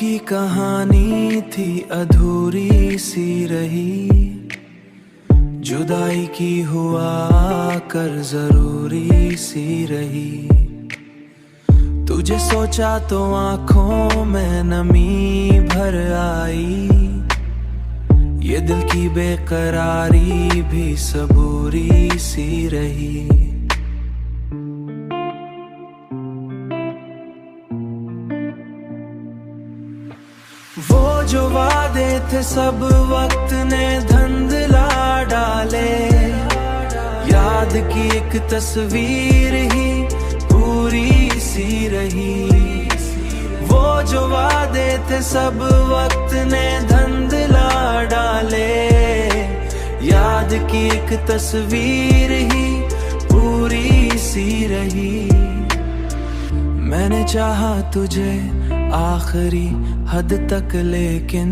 की कहानी थी अधूरी सी रही, जुदाई की हुआ कर जरूरी सी रही। तुझे सोचा तो आंखों में नमी भर आई, ये दिल की बेकरारी भी सबूरी सी रही। वो जो वादे थे सब वक्त ने धंधला डाले, याद की एक तस्वीर ही पूरी सी रही। वो जो वादे थे सब वक्त ने धंधला डाले, याद की एक तस्वीर ही पूरी सी रही। मैंने चाहा तुझे आखिरी हद तक, लेकिन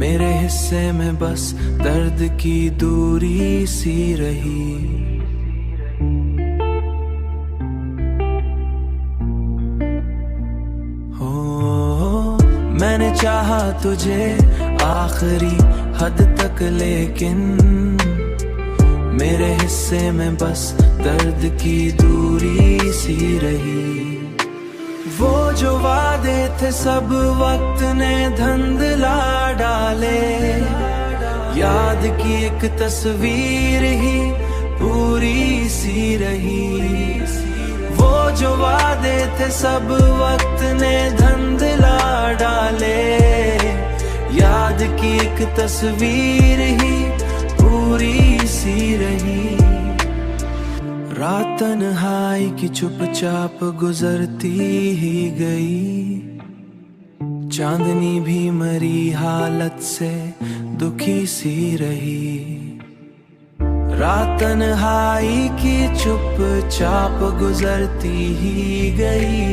मेरे हिस्से में बस दर्द की दूरी सी रही। हो मैंने चाहा तुझे आखिरी हद तक, लेकिन मेरे हिस्से में बस दर्द की दूरी सी रही। वो जो वादे थे सब वक्त ने धंधला डाले, याद की एक तस्वीर ही पूरी सी रही। वो जो वादे थे सब वक्त ने धंधला डाले, याद की एक तस्वीर ही पूरी सी रही। रात तन्हाई की चुपचाप गुजरती ही गई, चांदनी भी मरी हालत से दुखी सी रही। रात तन्हाई की चुपचाप गुजरती ही गई,